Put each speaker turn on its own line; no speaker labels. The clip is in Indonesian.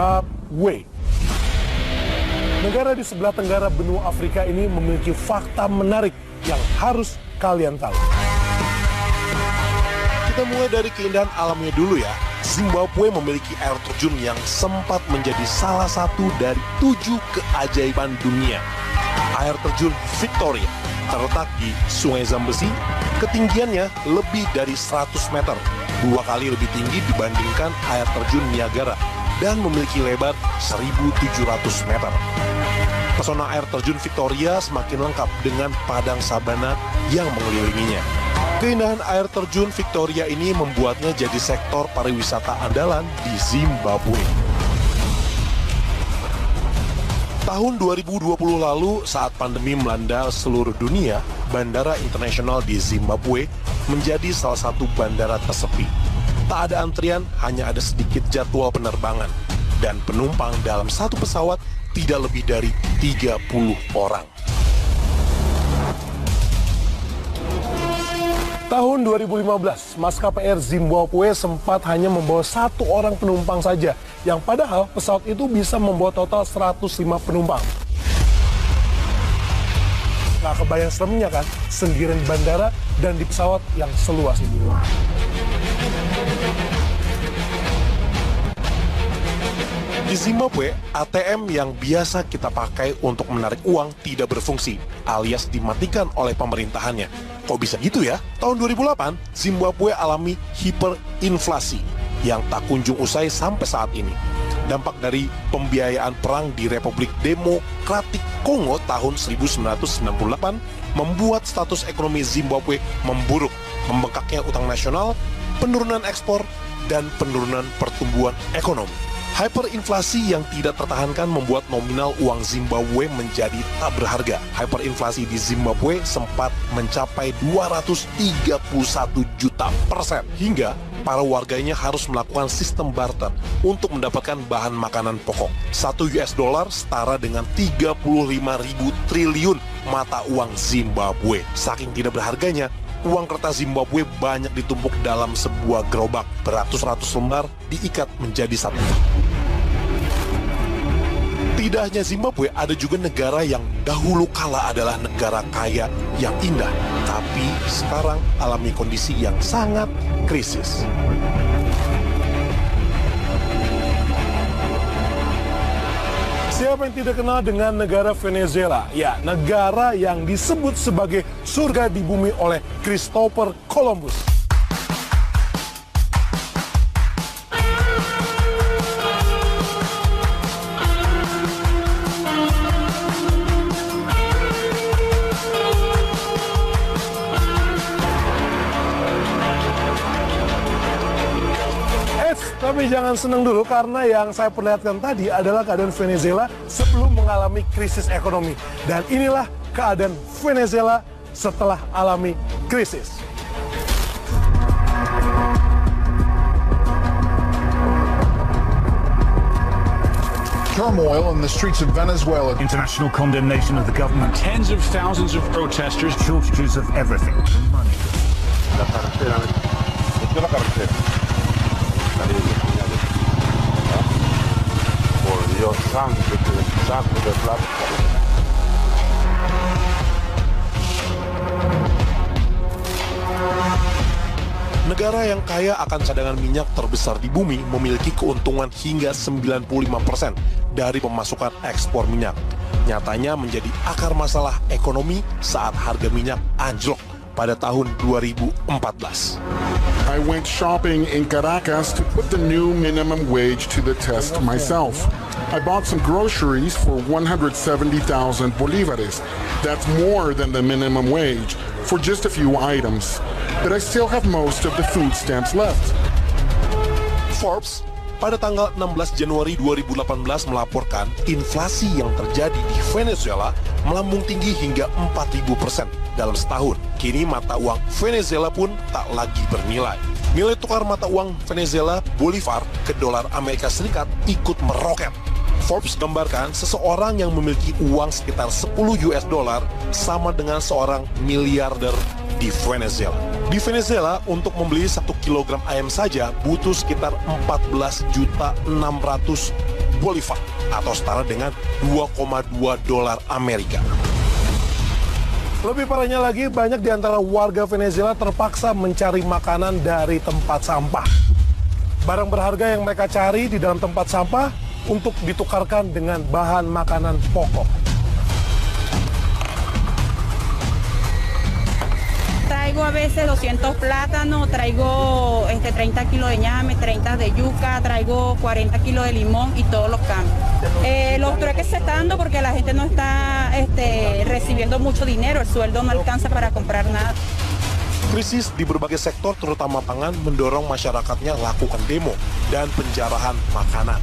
Zimbabwe. Negara di sebelah tenggara benua Afrika ini memiliki fakta menarik yang harus kalian tahu.
Kita mulai dari keindahan alamnya dulu ya. Zimbabwe memiliki air terjun yang sempat menjadi salah satu dari 7 keajaiban dunia. Air terjun Victoria terletak di Sungai Zambezi, ketinggiannya lebih dari 100 meter, 2 kali lebih tinggi dibandingkan air terjun Niagara, dan memiliki lebar 1.700 meter. Pesona air terjun Victoria semakin lengkap dengan padang sabana yang mengelilinginya. Keindahan air terjun Victoria ini membuatnya jadi sektor pariwisata andalan di Zimbabwe. Tahun 2020 lalu, saat pandemi melanda seluruh dunia, Bandara Internasional di Zimbabwe menjadi salah satu bandara tersepi. Tak ada antrian, hanya ada sedikit jadwal penerbangan. Dan penumpang dalam satu pesawat tidak lebih dari 30 orang.
Tahun 2015, maskapai Air Zimbabwe sempat hanya membawa 1 orang penumpang saja, yang padahal pesawat itu bisa membawa total 105 penumpang. Nah, kebayang seremnya kan, sendirian di bandara dan di pesawat yang seluas ini.
Di Zimbabwe, ATM yang biasa kita pakai untuk menarik uang tidak berfungsi, alias dimatikan oleh pemerintahannya. Kok bisa gitu ya? Tahun 2008, Zimbabwe alami hiperinflasi yang tak kunjung usai sampai saat ini. Dampak dari pembiayaan perang di Republik Demokratik Kongo tahun 1998 membuat status ekonomi Zimbabwe memburuk, membengkaknya utang nasional, penurunan ekspor, dan penurunan pertumbuhan ekonomi. Hyperinflasi yang tidak tertahankan membuat nominal uang Zimbabwe menjadi tak berharga. Hyperinflasi di Zimbabwe sempat mencapai 231 juta %, hingga para warganya harus melakukan sistem barter untuk mendapatkan bahan makanan pokok. $1 setara dengan 35.000 triliun mata uang Zimbabwe. Saking tidak berharganya, uang kertas Zimbabwe banyak ditumpuk dalam sebuah gerobak. Beratus-ratus lembar diikat menjadi satu. Tidak hanya Zimbabwe, ada juga negara yang dahulu kala adalah negara kaya yang indah, tapi sekarang alami kondisi yang sangat krisis.
Siapa yang tidak kenal dengan negara Venezuela? Ya, negara yang disebut sebagai surga di bumi oleh Christopher Columbus. Tapi jangan senang dulu, karena yang saya perlihatkan tadi adalah keadaan Venezuela sebelum mengalami krisis ekonomi. Dan inilah keadaan Venezuela setelah alami krisis.
Turmoil in the streets of Venezuela.
International condemnation of the government.
Tens of thousands of protesters.
Shortages of everything. Money.
Negara yang kaya akan cadangan minyak terbesar di bumi memiliki keuntungan hingga 95% dari pemasukan ekspor minyak. Nyatanya menjadi akar masalah ekonomi saat harga minyak anjlok pada tahun 2014.
I went shopping in Caracas to put the new minimum wage to the test myself. I bought some groceries for 170,000 bolivares. That's more than the minimum wage for just a few items. But I still have most of the food stamps left.
Forbes pada tanggal 16 Januari 2018 melaporkan inflasi yang terjadi di Venezuela melambung tinggi hingga 4.000% dalam setahun. Kini mata uang Venezuela pun tak lagi bernilai. Nilai tukar mata uang Venezuela Bolivar ke dolar Amerika Serikat ikut meroket. Forbes gambarkan seseorang yang memiliki uang sekitar $10 sama dengan seorang miliarder di Venezuela. Di Venezuela, untuk membeli 1 kilogram ayam saja butuh sekitar 14.600.000 bolivar atau setara dengan 2,2 dolar Amerika.
Lebih parahnya lagi, banyak di antara warga Venezuela terpaksa mencari makanan dari tempat sampah. Barang berharga yang mereka cari di dalam tempat sampah untuk ditukarkan dengan bahan makanan pokok.
Traigo a veces 200 plátanos, traigo 30 kilos de ñame, 30 de yuca, traigo 40 kilos de limón y todos los cambios. Los trueques se están dando porque la gente no está recibiendo mucho dinero, el sueldo no alcanza para comprar nada.
Krisis di berbagai sektor terutama pangan mendorong masyarakatnya lakukan demo dan penjarahan makanan.